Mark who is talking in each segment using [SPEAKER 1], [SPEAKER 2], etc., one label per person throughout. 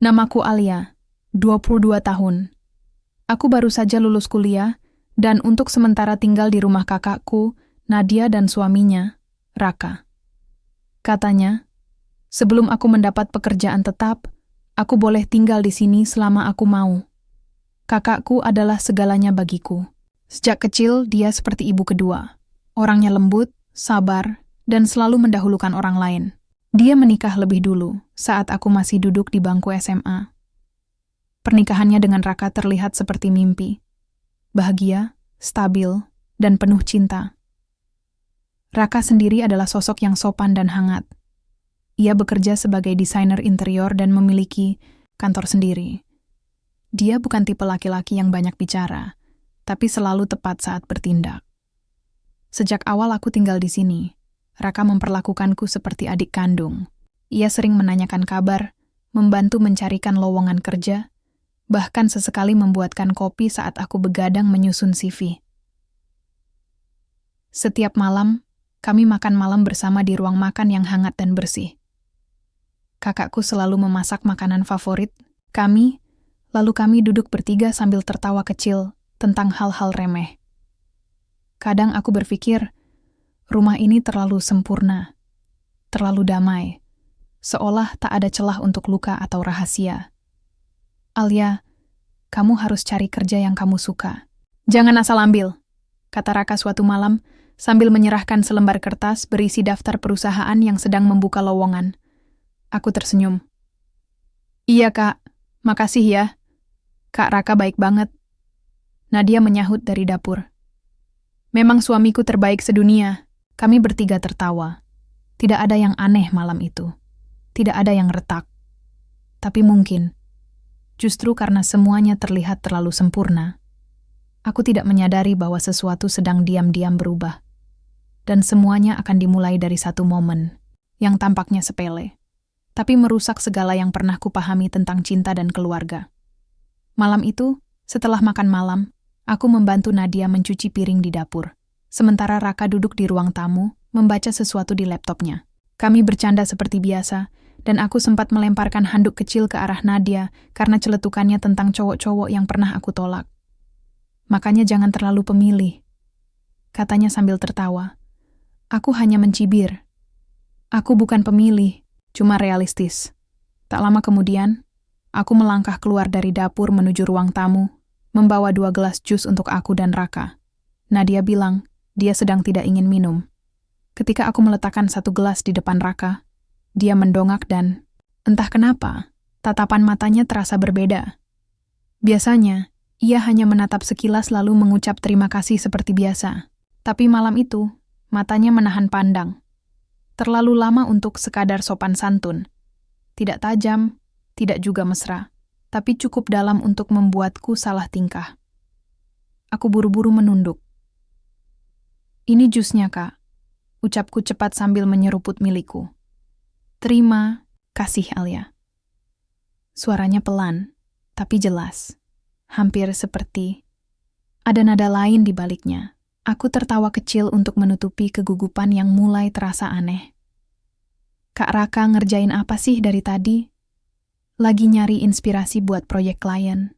[SPEAKER 1] Namaku Alia, 22 tahun. Aku baru saja lulus kuliah dan untuk sementara tinggal di rumah kakakku, Nadia dan suaminya, Raka. Katanya, sebelum aku mendapat pekerjaan tetap, aku boleh tinggal di sini selama aku mau. Kakakku adalah segalanya bagiku. Sejak kecil, dia seperti ibu kedua. Orangnya lembut, sabar, dan selalu mendahulukan orang lain. Dia menikah lebih dulu, saat aku masih duduk di bangku SMA. Pernikahannya dengan Raka terlihat seperti mimpi. Bahagia, stabil, dan penuh cinta. Raka sendiri adalah sosok yang sopan dan hangat. Ia bekerja sebagai desainer interior dan memiliki kantor sendiri. Dia bukan tipe laki-laki yang banyak bicara, tapi selalu tepat saat bertindak. Sejak awal aku tinggal di sini, Raka memperlakukanku seperti adik kandung. Ia sering menanyakan kabar, membantu mencarikan lowongan kerja, bahkan sesekali membuatkan kopi saat aku begadang menyusun CV. Setiap malam, kami makan malam bersama di ruang makan yang hangat dan bersih. Kakakku selalu memasak makanan favorit lalu kami duduk bertiga sambil tertawa kecil tentang hal-hal remeh. Kadang aku berpikir, rumah ini terlalu sempurna, terlalu damai, seolah tak ada celah untuk luka atau rahasia. Alia, kamu harus cari kerja yang kamu suka. Jangan asal ambil, kata Raka suatu malam sambil menyerahkan selembar kertas berisi daftar perusahaan yang sedang membuka lowongan. Aku tersenyum. Iya kak, makasih ya. Kak Raka baik banget. Nadia menyahut dari dapur. Memang suamiku terbaik sedunia. Kami bertiga tertawa. Tidak ada yang aneh malam itu. Tidak ada yang retak. Tapi mungkin, justru karena semuanya terlihat terlalu sempurna, aku tidak menyadari bahwa sesuatu sedang diam-diam berubah. Dan semuanya akan dimulai dari satu momen yang tampaknya sepele, tapi merusak segala yang pernah kupahami tentang cinta dan keluarga. Malam itu, setelah makan malam, aku membantu Nadia mencuci piring di dapur. Sementara Raka duduk di ruang tamu, membaca sesuatu di laptopnya. Kami bercanda seperti biasa, dan aku sempat melemparkan handuk kecil ke arah Nadia karena celetukannya tentang cowok-cowok yang pernah aku tolak. Makanya jangan terlalu pemilih, katanya sambil tertawa. Aku hanya mencibir. Aku bukan pemilih, cuma realistis. Tak lama kemudian, aku melangkah keluar dari dapur menuju ruang tamu, membawa 2 gelas jus untuk aku dan Raka. Nadia bilang, dia sedang tidak ingin minum. Ketika aku meletakkan 1 gelas di depan Raka, dia mendongak dan, entah kenapa, tatapan matanya terasa berbeda. Biasanya, ia hanya menatap sekilas lalu mengucap terima kasih seperti biasa. Tapi malam itu, matanya menahan pandang. Terlalu lama untuk sekadar sopan santun. Tidak tajam, tidak juga mesra, tapi cukup dalam untuk membuatku salah tingkah. Aku buru-buru menunduk. Ini jusnya, Kak, ucapku cepat sambil menyeruput milikku. Terima kasih, Alia. Suaranya pelan, tapi jelas. Hampir seperti ada nada lain di baliknya. Aku tertawa kecil untuk menutupi kegugupan yang mulai terasa aneh. Kak Raka ngerjain apa sih dari tadi? Lagi nyari inspirasi buat proyek klien.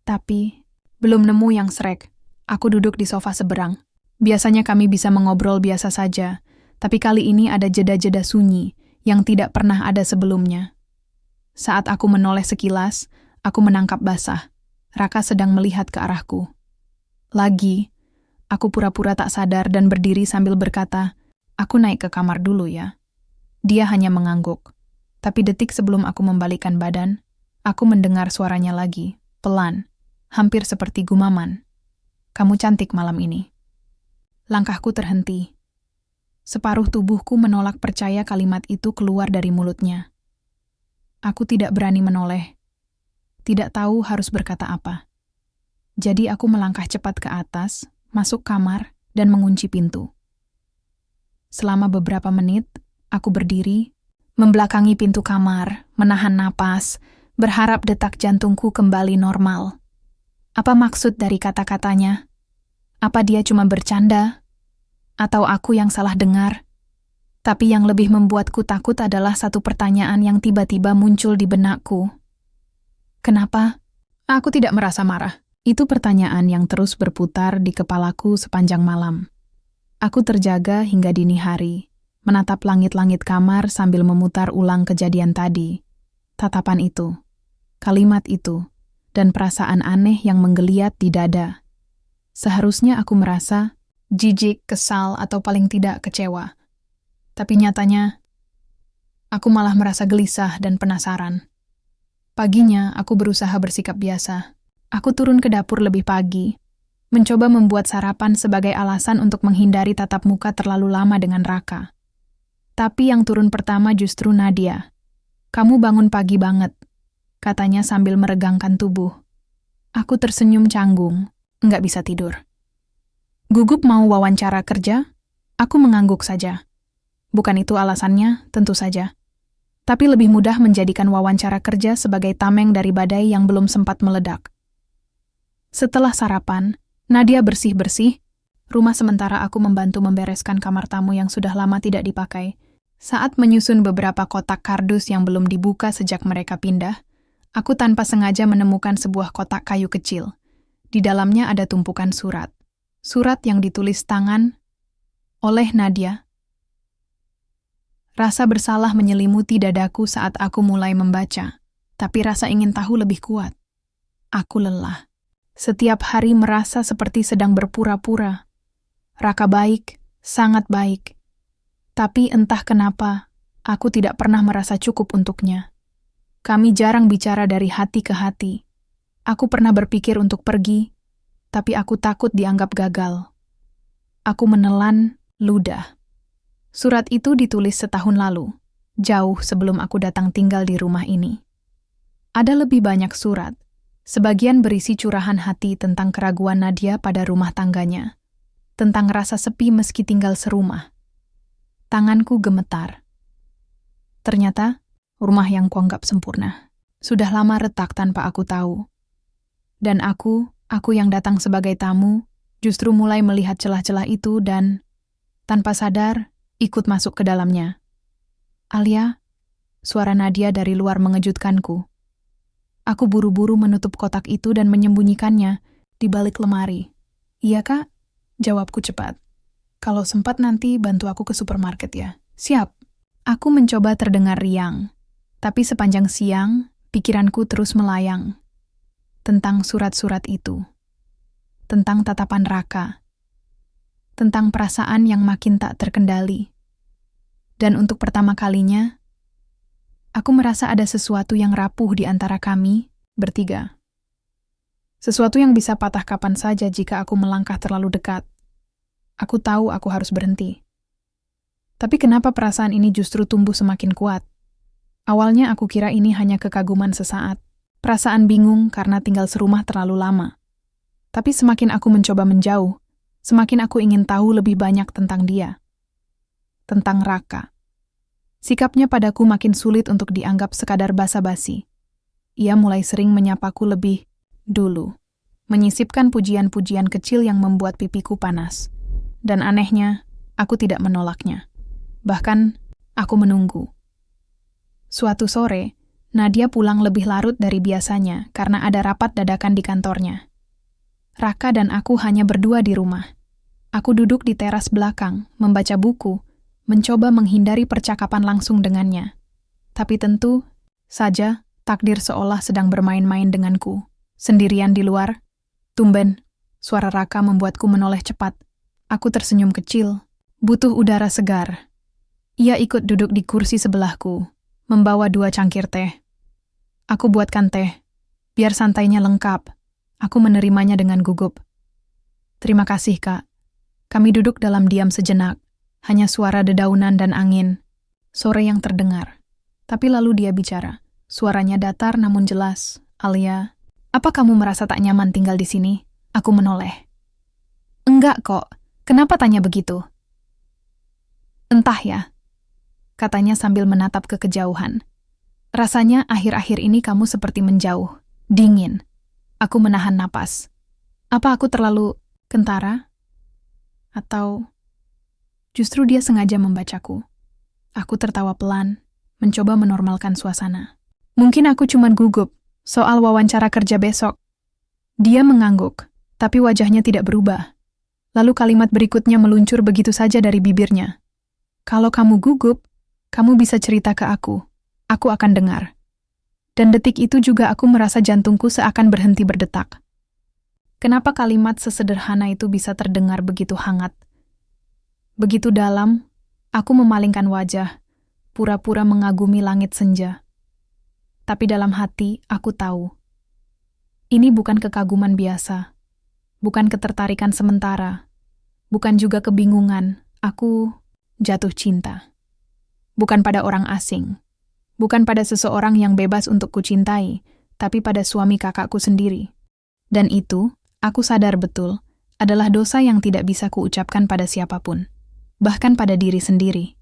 [SPEAKER 1] Tapi, belum nemu yang srek. Aku duduk di sofa seberang. Biasanya kami bisa mengobrol biasa saja, tapi kali ini ada jeda-jeda sunyi yang tidak pernah ada sebelumnya. Saat aku menoleh sekilas, aku menangkap basah. Raka sedang melihat ke arahku. Lagi, aku pura-pura tak sadar dan berdiri sambil berkata, aku naik ke kamar dulu ya. Dia hanya mengangguk. Tapi detik sebelum aku membalikkan badan, aku mendengar suaranya lagi, pelan, hampir seperti gumaman. Kamu cantik malam ini. Langkahku terhenti. Separuh tubuhku menolak percaya kalimat itu keluar dari mulutnya. Aku tidak berani menoleh. Tidak tahu harus berkata apa. Jadi aku melangkah cepat ke atas, masuk kamar, dan mengunci pintu. Selama beberapa menit, aku berdiri, membelakangi pintu kamar, menahan napas, berharap detak jantungku kembali normal. Apa maksud dari kata-katanya? Apa dia cuma bercanda? Atau aku yang salah dengar? Tapi yang lebih membuatku takut adalah satu pertanyaan yang tiba-tiba muncul di benakku. Kenapa? Aku tidak merasa marah. Itu pertanyaan yang terus berputar di kepalaku sepanjang malam. Aku terjaga hingga dini hari, menatap langit-langit kamar sambil memutar ulang kejadian tadi. Tatapan itu, kalimat itu, dan perasaan aneh yang menggeliat di dada. Seharusnya aku merasa jijik, kesal, atau paling tidak kecewa. Tapi nyatanya, aku malah merasa gelisah dan penasaran. Paginya, aku berusaha bersikap biasa. Aku turun ke dapur lebih pagi, mencoba membuat sarapan sebagai alasan untuk menghindari tatap muka terlalu lama dengan Raka. Tapi yang turun pertama justru Nadia. "Kamu bangun pagi banget," katanya sambil meregangkan tubuh. Aku tersenyum canggung, nggak bisa tidur. Gugup mau wawancara kerja? Aku mengangguk saja. Bukan itu alasannya, tentu saja. Tapi lebih mudah menjadikan wawancara kerja sebagai tameng dari badai yang belum sempat meledak. Setelah sarapan, Nadia bersih-bersih. Rumah sementara aku membantu membereskan kamar tamu yang sudah lama tidak dipakai. Saat menyusun beberapa kotak kardus yang belum dibuka sejak mereka pindah, aku tanpa sengaja menemukan sebuah kotak kayu kecil. Di dalamnya ada tumpukan surat. Surat yang ditulis tangan oleh Nadia. Rasa bersalah menyelimuti dadaku saat aku mulai membaca, tapi rasa ingin tahu lebih kuat. Aku lelah. Setiap hari merasa seperti sedang berpura-pura. Raka baik, sangat baik. Tapi entah kenapa, aku tidak pernah merasa cukup untuknya. Kami jarang bicara dari hati ke hati. Aku pernah berpikir untuk pergi, tapi aku takut dianggap gagal. Aku menelan ludah. Surat itu ditulis setahun lalu, jauh sebelum aku datang tinggal di rumah ini. Ada lebih banyak surat, sebagian berisi curahan hati tentang keraguan Nadia pada rumah tangganya, tentang rasa sepi meski tinggal serumah. Tanganku gemetar. Ternyata, rumah yang kuanggap sempurna, sudah lama retak tanpa aku tahu. Dan aku yang datang sebagai tamu, justru mulai melihat celah-celah itu dan, tanpa sadar, ikut masuk ke dalamnya. "Alia," suara Nadia dari luar mengejutkanku. Aku buru-buru menutup kotak itu dan menyembunyikannya di balik lemari. "Iya, Kak," jawabku cepat. "Kalau sempat nanti bantu aku ke supermarket ya." "Siap." Aku mencoba terdengar riang, tapi sepanjang siang, pikiranku terus melayang. Tentang surat-surat itu. Tentang tatapan Raka. Tentang perasaan yang makin tak terkendali. Dan untuk pertama kalinya, aku merasa ada sesuatu yang rapuh di antara kami bertiga. Sesuatu yang bisa patah kapan saja jika aku melangkah terlalu dekat. Aku tahu aku harus berhenti. Tapi kenapa perasaan ini justru tumbuh semakin kuat? Awalnya aku kira ini hanya kekaguman sesaat, perasaan bingung karena tinggal serumah terlalu lama. Tapi semakin aku mencoba menjauh, semakin aku ingin tahu lebih banyak tentang dia. Tentang Raka. Sikapnya padaku makin sulit untuk dianggap sekadar basa-basi. Ia mulai sering menyapaku lebih dulu, menyisipkan pujian-pujian kecil yang membuat pipiku panas. Dan anehnya, aku tidak menolaknya. Bahkan, aku menunggu. Suatu sore, Nadia pulang lebih larut dari biasanya karena ada rapat dadakan di kantornya. Raka dan aku hanya berdua di rumah. Aku duduk di teras belakang, membaca buku, mencoba menghindari percakapan langsung dengannya. Tapi tentu saja takdir seolah sedang bermain-main denganku. Sendirian di luar, tumben, suara Raka membuatku menoleh cepat. Aku tersenyum kecil, butuh udara segar. Ia ikut duduk di kursi sebelahku, membawa 2 cangkir teh. Aku buatkan teh, biar santainya lengkap. Aku menerimanya dengan gugup. "Terima kasih, Kak." Kami duduk dalam diam sejenak, hanya suara dedaunan dan angin. Sore yang terdengar. Tapi lalu dia bicara. Suaranya datar namun jelas. "Alia, apa kamu merasa tak nyaman tinggal di sini?" Aku menoleh. "Enggak kok. Kenapa tanya begitu?" "Entah ya," katanya sambil menatap ke kejauhan. "Rasanya akhir-akhir ini kamu seperti menjauh, dingin." Aku menahan napas. Apa aku terlalu kentara? Atau justru dia sengaja membacaku? Aku tertawa pelan, mencoba menormalkan suasana. "Mungkin aku cuma gugup, Soal wawancara kerja besok. Dia mengangguk, tapi wajahnya tidak berubah. Lalu kalimat berikutnya meluncur begitu saja dari bibirnya. Kalau kamu gugup, kamu bisa cerita ke aku. Aku akan dengar. Dan detik itu juga aku merasa jantungku seakan berhenti berdetak. Kenapa kalimat sesederhana itu bisa terdengar begitu hangat? Begitu dalam, aku memalingkan wajah, pura-pura mengagumi langit senja. Tapi dalam hati, aku tahu. Ini bukan kekaguman biasa. Bukan ketertarikan sementara. Bukan juga kebingungan. Aku jatuh cinta. Bukan pada orang asing. Bukan pada seseorang yang bebas untuk kucintai, tapi pada suami kakakku sendiri. Dan itu, aku sadar betul, adalah dosa yang tidak bisa kuucapkan pada siapapun. Bahkan pada diri sendiri.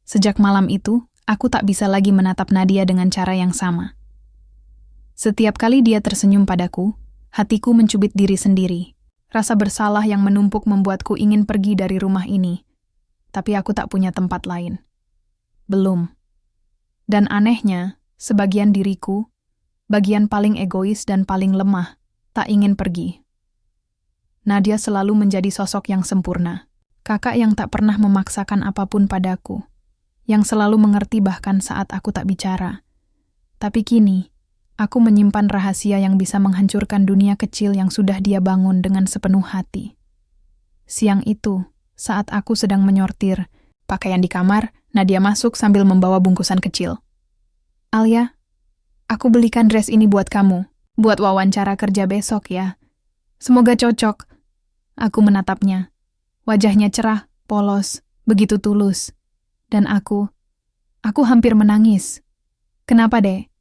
[SPEAKER 1] Sejak malam itu, aku tak bisa lagi menatap Nadia dengan cara yang sama. Setiap kali dia tersenyum padaku, hatiku mencubit diri sendiri. Rasa bersalah yang menumpuk membuatku ingin pergi dari rumah ini. Tapi aku tak punya tempat lain. Belum. Dan anehnya, sebagian diriku, bagian paling egois dan paling lemah, tak ingin pergi. Nadia selalu menjadi sosok yang sempurna. Kakak yang tak pernah memaksakan apapun padaku. Yang selalu mengerti bahkan saat aku tak bicara. Tapi kini, aku menyimpan rahasia yang bisa menghancurkan dunia kecil yang sudah dia bangun dengan sepenuh hati. Siang itu, saat aku sedang menyortir pakaian di kamar, Nadia masuk sambil membawa bungkusan kecil. Alia, aku belikan dress ini buat kamu, buat wawancara kerja besok ya. Semoga cocok. Aku menatapnya. Wajahnya cerah, polos, begitu tulus. Dan aku hampir menangis. Kenapa, Dek?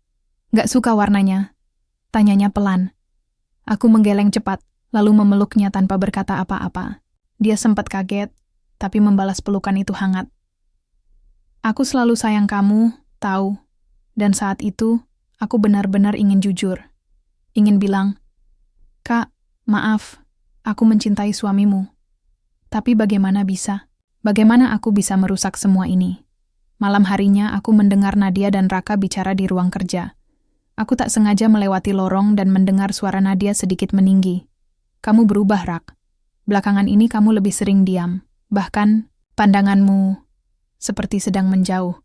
[SPEAKER 1] Gak suka warnanya? Tanyanya pelan. Aku menggeleng cepat, lalu memeluknya tanpa berkata apa-apa. Dia sempat kaget, tapi membalas pelukan itu hangat. Aku selalu sayang kamu, tahu. Dan saat itu, aku benar-benar ingin jujur. Ingin bilang, Kak, maaf, aku mencintai suamimu. Tapi bagaimana bisa? Bagaimana aku bisa merusak semua ini? Malam harinya aku mendengar Nadia dan Raka bicara di ruang kerja. Aku tak sengaja melewati lorong dan mendengar suara Nadia sedikit meninggi. Kamu berubah, Rak. Belakangan ini kamu lebih sering diam. Bahkan, pandanganmu seperti sedang menjauh.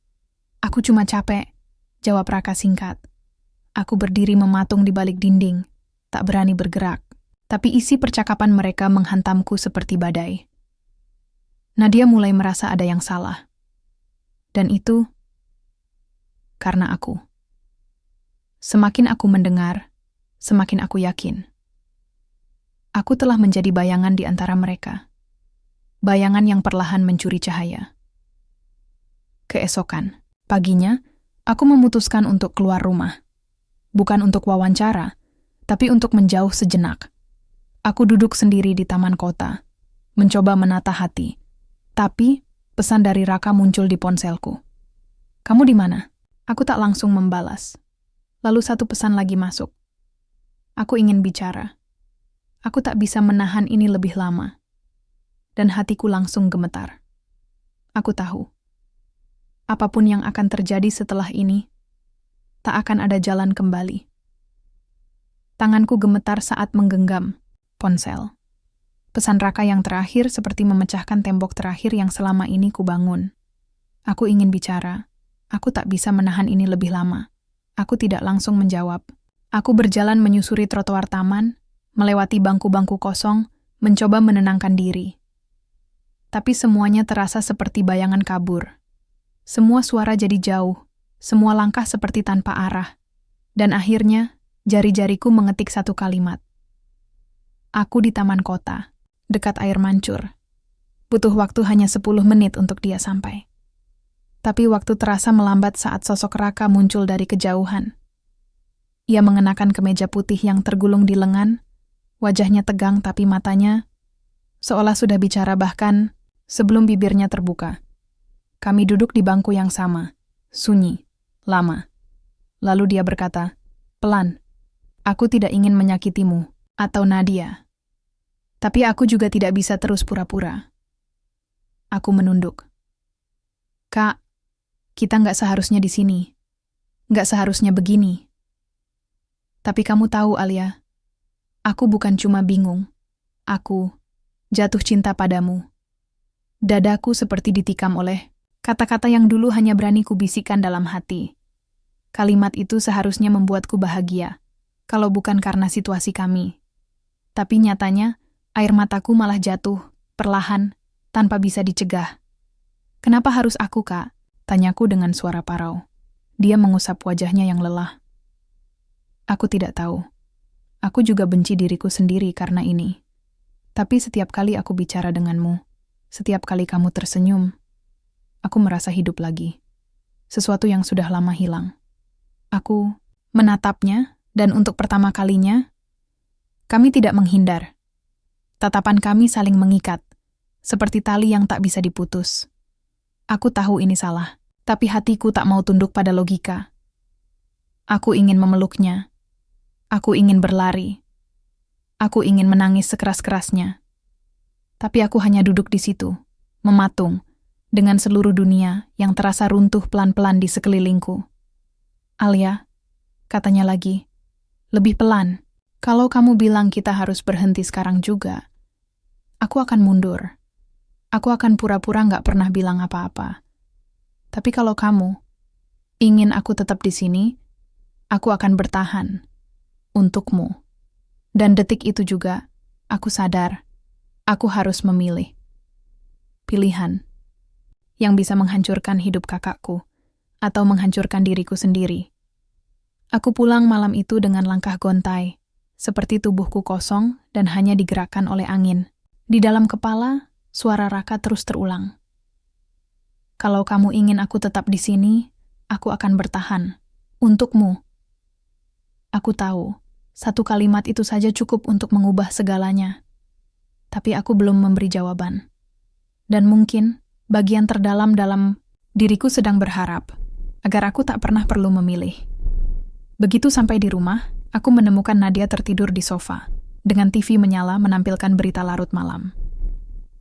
[SPEAKER 1] Aku cuma capek, jawab Raka singkat. Aku berdiri mematung di balik dinding, tak berani bergerak. Tapi isi percakapan mereka menghantamku seperti badai. Nadia mulai merasa ada yang salah. Dan itu karena aku. Semakin aku mendengar, semakin aku yakin. Aku telah menjadi bayangan di antara mereka. Bayangan yang perlahan mencuri cahaya. Keesokan, paginya, aku memutuskan untuk keluar rumah. Bukan untuk wawancara, tapi untuk menjauh sejenak. Aku duduk sendiri di taman kota, mencoba menata hati. Tapi, pesan dari Raka muncul di ponselku. Kamu di mana? Aku tak langsung membalas. Lalu satu pesan lagi masuk. Aku ingin bicara. Aku tak bisa menahan ini lebih lama. Dan hatiku langsung gemetar. Aku tahu. Apapun yang akan terjadi setelah ini, tak akan ada jalan kembali. Tanganku gemetar saat menggenggam ponsel. Pesan Raka yang terakhir seperti memecahkan tembok terakhir yang selama ini kubangun. Aku ingin bicara. Aku tak bisa menahan ini lebih lama. Aku tidak langsung menjawab. Aku berjalan menyusuri trotoar taman, melewati bangku-bangku kosong, mencoba menenangkan diri. Tapi semuanya terasa seperti bayangan kabur. Semua suara jadi jauh, semua langkah seperti tanpa arah. Dan akhirnya, jari-jariku mengetik satu kalimat. Aku di taman kota, dekat air mancur. Butuh waktu hanya 10 menit untuk dia sampai. Tapi waktu terasa melambat saat sosok Raka muncul dari kejauhan. Ia mengenakan kemeja putih yang tergulung di lengan, wajahnya tegang tapi matanya seolah sudah bicara bahkan sebelum bibirnya terbuka. Kami duduk di bangku yang sama, sunyi, lama. Lalu dia berkata, pelan, aku tidak ingin menyakitimu, atau Nadia. Tapi aku juga tidak bisa terus pura-pura. Aku menunduk. Kak, kita nggak seharusnya di sini. Nggak seharusnya begini. Tapi kamu tahu, Alia, aku bukan cuma bingung. Aku jatuh cinta padamu. Dadaku seperti ditikam oleh kata-kata yang dulu hanya berani kubisikkan dalam hati. Kalimat itu seharusnya membuatku bahagia, kalau bukan karena situasi kami. Tapi nyatanya, air mataku malah jatuh, perlahan, tanpa bisa dicegah. Kenapa harus aku, Kak? Tanyaku dengan suara parau. Dia mengusap wajahnya yang lelah. Aku tidak tahu. Aku juga benci diriku sendiri karena ini. Tapi setiap kali aku bicara denganmu, setiap kali kamu tersenyum, aku merasa hidup lagi. Sesuatu yang sudah lama hilang. Aku menatapnya, dan untuk pertama kalinya, kami tidak menghindar. Tatapan kami saling mengikat, seperti tali yang tak bisa diputus. Aku tahu ini salah, tapi hatiku tak mau tunduk pada logika. Aku ingin memeluknya. Aku ingin berlari. Aku ingin menangis sekeras-kerasnya. Tapi aku hanya duduk di situ, mematung, dengan seluruh dunia yang terasa runtuh pelan-pelan di sekelilingku. Alia, katanya lagi, lebih pelan. Kalau kamu bilang kita harus berhenti sekarang juga, aku akan mundur. Aku akan pura-pura nggak pernah bilang apa-apa. Tapi kalau kamu ingin aku tetap di sini, aku akan bertahan. Untukmu. Dan detik itu juga, aku sadar, aku harus memilih. Pilihan yang bisa menghancurkan hidup kakakku, atau menghancurkan diriku sendiri. Aku pulang malam itu dengan langkah gontai, seperti tubuhku kosong dan hanya digerakkan oleh angin. Di dalam kepala, suara Raka terus terulang. Kalau kamu ingin aku tetap di sini, aku akan bertahan. Untukmu. Aku tahu, satu kalimat itu saja cukup untuk mengubah segalanya. Tapi aku belum memberi jawaban. Dan mungkin, bagian terdalam dalam diriku sedang berharap, agar aku tak pernah perlu memilih. Begitu sampai di rumah, aku menemukan Nadia tertidur di sofa, dengan TV menyala menampilkan berita larut malam.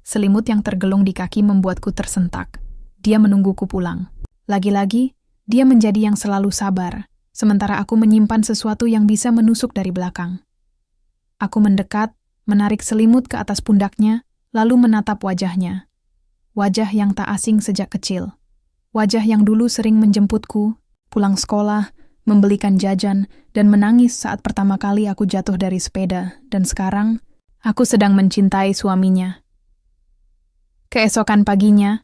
[SPEAKER 1] Selimut yang tergelung di kaki membuatku tersentak. Dia menungguku pulang. Lagi-lagi, dia menjadi yang selalu sabar, sementara aku menyimpan sesuatu yang bisa menusuk dari belakang. Aku mendekat, menarik selimut ke atas pundaknya, lalu menatap wajahnya. Wajah yang tak asing sejak kecil. Wajah yang dulu sering menjemputku, pulang sekolah, membelikan jajan, dan menangis saat pertama kali aku jatuh dari sepeda, dan sekarang, aku sedang mencintai suaminya. Keesokan paginya,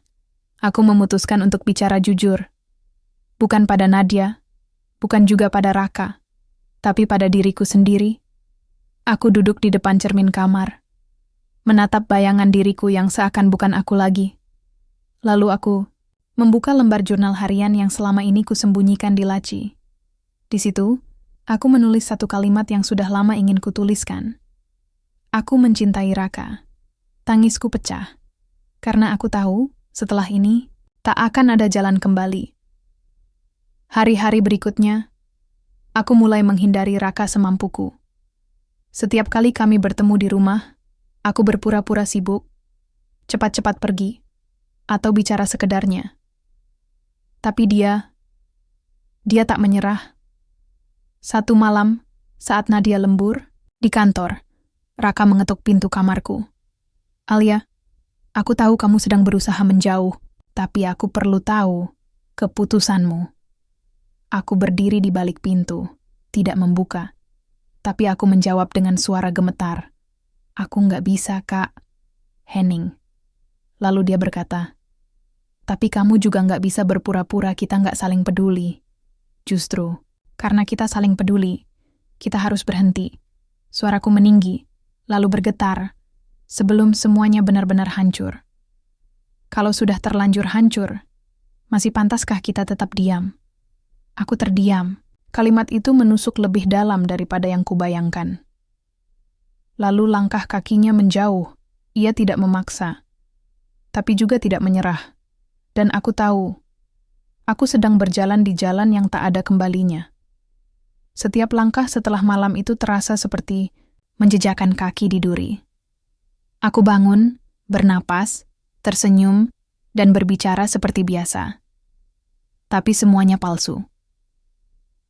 [SPEAKER 1] aku memutuskan untuk bicara jujur. Bukan pada Nadia, bukan juga pada Raka, tapi pada diriku sendiri. Aku duduk di depan cermin kamar, menatap bayangan diriku yang seakan bukan aku lagi. Lalu aku membuka lembar jurnal harian yang selama ini kusembunyikan di laci. Di situ, aku menulis satu kalimat yang sudah lama ingin kutuliskan. Aku mencintai Raka. Tangisku pecah. Karena aku tahu, setelah ini, tak akan ada jalan kembali. Hari-hari berikutnya, aku mulai menghindari Raka semampuku. Setiap kali kami bertemu di rumah, aku berpura-pura sibuk, cepat-cepat pergi, atau bicara sekedarnya. Tapi dia tak menyerah. Satu malam, saat Nadia lembur, di kantor, Raka mengetuk pintu kamarku. Alia, aku tahu kamu sedang berusaha menjauh, tapi aku perlu tahu keputusanmu. Aku berdiri di balik pintu, tidak membuka. Tapi aku menjawab dengan suara gemetar. Aku nggak bisa, Kak. Henning. Lalu dia berkata, tapi kamu juga nggak bisa berpura-pura kita nggak saling peduli. Justru, karena kita saling peduli, kita harus berhenti. Suaraku meninggi, lalu bergetar, sebelum semuanya benar-benar hancur. Kalau sudah terlanjur hancur, masih pantaskah kita tetap diam? Aku terdiam. Kalimat itu menusuk lebih dalam daripada yang kubayangkan. Lalu langkah kakinya menjauh. Ia tidak memaksa, tapi juga tidak menyerah. Dan aku tahu, aku sedang berjalan di jalan yang tak ada kembalinya. Setiap langkah setelah malam itu terasa seperti menjejakkan kaki di duri. Aku bangun, bernapas, tersenyum, dan berbicara seperti biasa. Tapi semuanya palsu.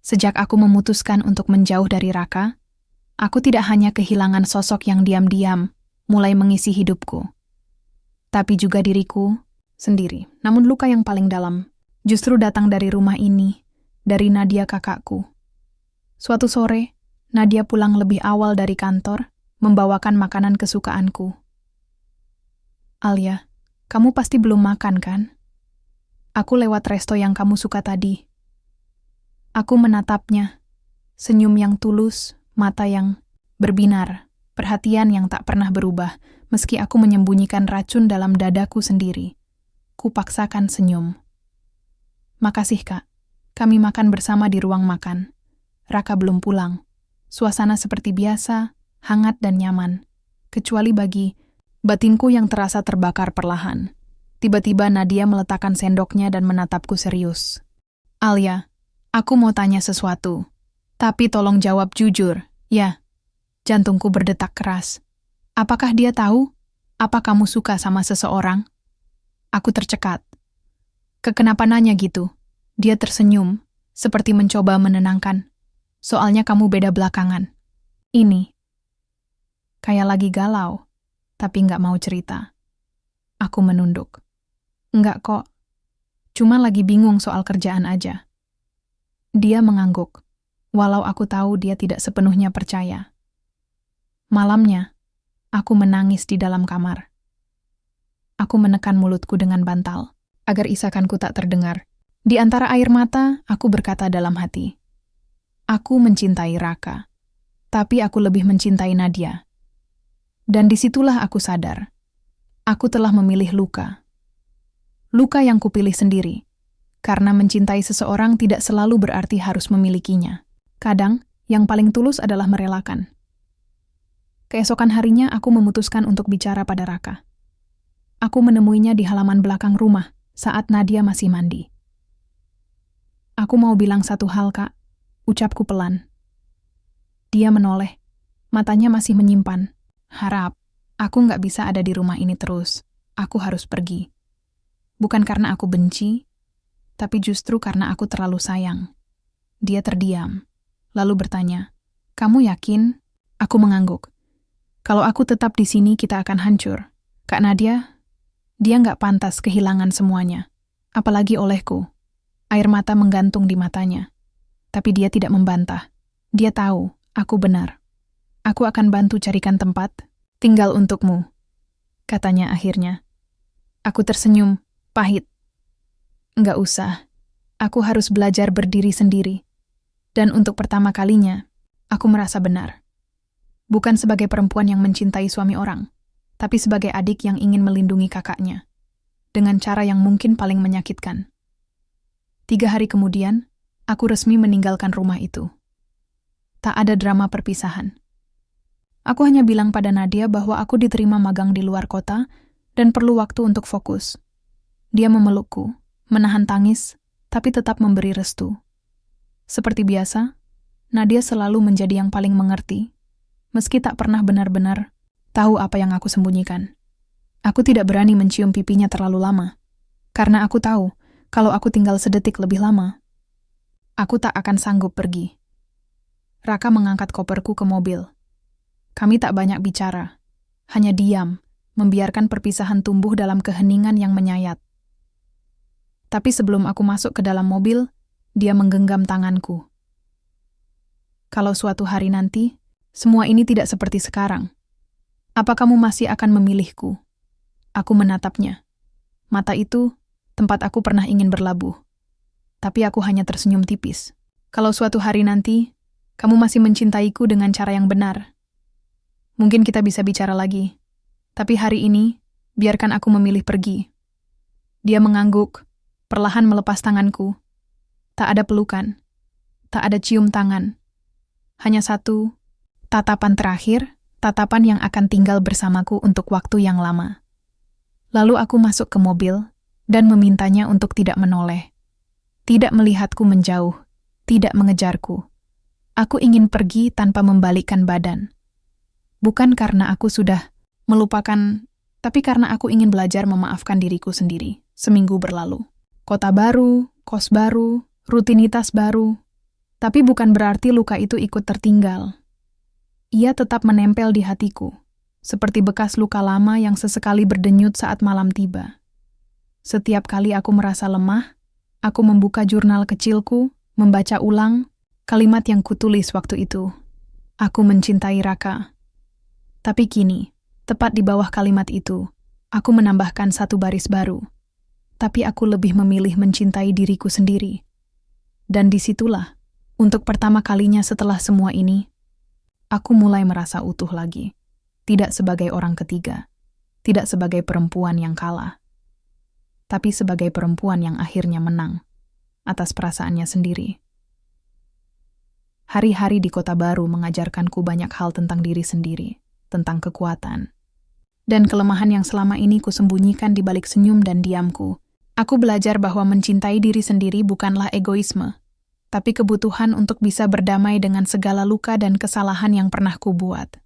[SPEAKER 1] Sejak aku memutuskan untuk menjauh dari Raka, aku tidak hanya kehilangan sosok yang diam-diam mulai mengisi hidupku, tapi juga diriku sendiri. Namun luka yang paling dalam justru datang dari rumah ini, dari Nadia kakakku. Suatu sore, Nadia pulang lebih awal dari kantor, membawakan makanan kesukaanku. "Alia, kamu pasti belum makan kan? Aku lewat resto yang kamu suka tadi." Aku menatapnya, senyum yang tulus, mata yang berbinar, perhatian yang tak pernah berubah, meski aku menyembunyikan racun dalam dadaku sendiri. Kupaksakan senyum. "Makasih, Kak. Kami makan bersama di ruang makan. Raka belum pulang. Suasana seperti biasa, hangat dan nyaman. Kecuali bagi batinku yang terasa terbakar perlahan." Tiba-tiba Nadia meletakkan sendoknya dan menatapku serius. "Alia, aku mau tanya sesuatu. Tapi tolong jawab jujur, ya." Jantungku berdetak keras. "Apakah dia tahu apa kamu suka sama seseorang?" Aku tercekat. "Kenapa nanya gitu?" Dia tersenyum, seperti mencoba menenangkan. "Soalnya kamu beda belakangan. Ini." Kayak lagi galau, tapi nggak mau cerita. Aku menunduk. "Nggak kok. Cuma lagi bingung soal kerjaan aja." Dia mengangguk, walau aku tahu dia tidak sepenuhnya percaya. Malamnya, aku menangis di dalam kamar. Aku menekan mulutku dengan bantal, agar isakanku tak terdengar. Di antara air mata, aku berkata dalam hati, "Aku mencintai Raka, tapi aku lebih mencintai Nadia." Dan disitulah aku sadar, aku telah memilih luka. Luka yang kupilih sendiri, karena mencintai seseorang tidak selalu berarti harus memilikinya. Kadang, yang paling tulus adalah merelakan. Keesokan harinya, aku memutuskan untuk bicara pada Raka. Aku menemuinya di halaman belakang rumah saat Nadia masih mandi. "Aku mau bilang satu hal, Kak," ucapku pelan. Dia menoleh, matanya masih menyimpan. "Harap, aku nggak bisa ada di rumah ini terus. Aku harus pergi. Bukan karena aku benci, tapi justru karena aku terlalu sayang." Dia terdiam, lalu bertanya, "Kamu yakin?" Aku mengangguk. "Kalau aku tetap di sini, kita akan hancur. Kak Nadia, dia nggak pantas kehilangan semuanya. Apalagi olehku." Air mata menggantung di matanya. Tapi dia tidak membantah. Dia tahu, aku benar. "Aku akan bantu carikan tempat tinggal untukmu," katanya akhirnya. Aku tersenyum, pahit. "Nggak usah. Aku harus belajar berdiri sendiri." Dan untuk pertama kalinya, aku merasa benar. Bukan sebagai perempuan yang mencintai suami orang, tapi sebagai adik yang ingin melindungi kakaknya. Dengan cara yang mungkin paling menyakitkan. 3 hari kemudian, aku resmi meninggalkan rumah itu. Tak ada drama perpisahan. Aku hanya bilang pada Nadia bahwa aku diterima magang di luar kota dan perlu waktu untuk fokus. Dia memelukku, menahan tangis, tapi tetap memberi restu. Seperti biasa, Nadia selalu menjadi yang paling mengerti, meski tak pernah benar-benar tahu apa yang aku sembunyikan. Aku tidak berani mencium pipinya terlalu lama, karena aku tahu kalau aku tinggal sedetik lebih lama, aku tak akan sanggup pergi. Raka mengangkat koperku ke mobil. Kami tak banyak bicara, hanya diam, membiarkan perpisahan tumbuh dalam keheningan yang menyayat. Tapi sebelum aku masuk ke dalam mobil, dia menggenggam tanganku. "Kalau suatu hari nanti, semua ini tidak seperti sekarang, apa kamu masih akan memilihku?" Aku menatapnya. Mata itu, tempat aku pernah ingin berlabuh. Tapi aku hanya tersenyum tipis. "Kalau suatu hari nanti, kamu masih mencintaiku dengan cara yang benar, mungkin kita bisa bicara lagi. Tapi hari ini, biarkan aku memilih pergi." Dia mengangguk, perlahan melepas tanganku. Tak ada pelukan, tak ada cium tangan. Hanya satu, tatapan terakhir, tatapan yang akan tinggal bersamaku untuk waktu yang lama. Lalu aku masuk ke mobil dan memintanya untuk tidak menoleh. Tidak melihatku menjauh, tidak mengejarku. Aku ingin pergi tanpa membalikkan badan. Bukan karena aku sudah melupakan, tapi karena aku ingin belajar memaafkan diriku sendiri. Seminggu berlalu. Kota baru, kos baru, rutinitas baru. Tapi bukan berarti luka itu ikut tertinggal. Ia tetap menempel di hatiku, seperti bekas luka lama yang sesekali berdenyut saat malam tiba. Setiap kali aku merasa lemah, aku membuka jurnal kecilku, membaca ulang kalimat yang kutulis waktu itu. Aku mencintai Raka. Tapi kini, tepat di bawah kalimat itu, aku menambahkan satu baris baru. Tapi aku lebih memilih mencintai diriku sendiri. Dan disitulah, untuk pertama kalinya setelah semua ini, aku mulai merasa utuh lagi. Tidak sebagai orang ketiga, tidak sebagai perempuan yang kalah, tapi sebagai perempuan yang akhirnya menang atas perasaannya sendiri. Hari-hari di kota baru mengajarkanku banyak hal tentang diri sendiri, tentang kekuatan, dan kelemahan yang selama ini kusembunyikan di balik senyum dan diamku. Aku belajar bahwa mencintai diri sendiri bukanlah egoisme, tapi kebutuhan untuk bisa berdamai dengan segala luka dan kesalahan yang pernah kubuat.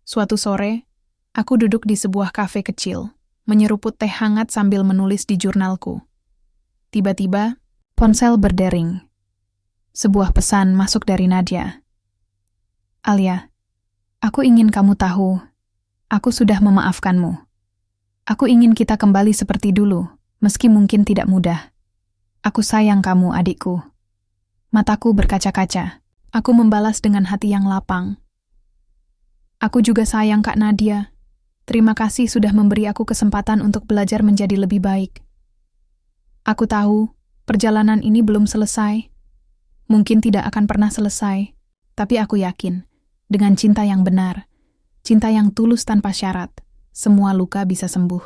[SPEAKER 1] Suatu sore, aku duduk di sebuah kafe kecil, menyeruput teh hangat sambil menulis di jurnalku. Tiba-tiba, ponsel berdering. Sebuah pesan masuk dari Nadia. Alia, aku ingin kamu tahu, aku sudah memaafkanmu. Aku ingin kita kembali seperti dulu, meski mungkin tidak mudah. Aku sayang kamu, adikku. Mataku berkaca-kaca. Aku membalas dengan hati yang lapang. Aku juga sayang Kak Nadia. Terima kasih sudah memberi aku kesempatan untuk belajar menjadi lebih baik. Aku tahu, perjalanan ini belum selesai. Mungkin tidak akan pernah selesai, tapi aku yakin, dengan cinta yang benar, cinta yang tulus tanpa syarat, semua luka bisa sembuh.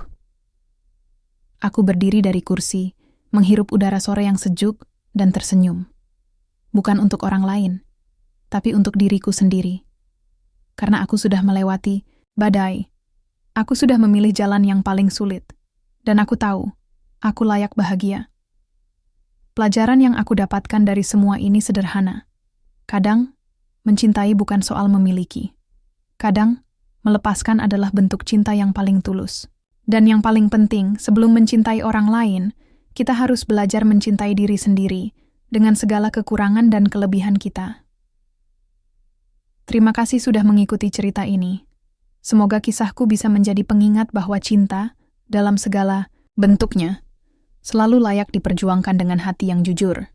[SPEAKER 1] Aku berdiri dari kursi, menghirup udara sore yang sejuk, dan tersenyum. Bukan untuk orang lain, tapi untuk diriku sendiri. Karena aku sudah melewati badai. Aku sudah memilih jalan yang paling sulit. Dan aku tahu, aku layak bahagia. Pelajaran yang aku dapatkan dari semua ini sederhana. Kadang, mencintai bukan soal memiliki. Kadang, melepaskan adalah bentuk cinta yang paling tulus. Dan yang paling penting, sebelum mencintai orang lain, kita harus belajar mencintai diri sendiri, dengan segala kekurangan dan kelebihan kita. Terima kasih sudah mengikuti cerita ini. Semoga kisahku bisa menjadi pengingat bahwa cinta, dalam segala bentuknya, selalu layak diperjuangkan dengan hati yang jujur.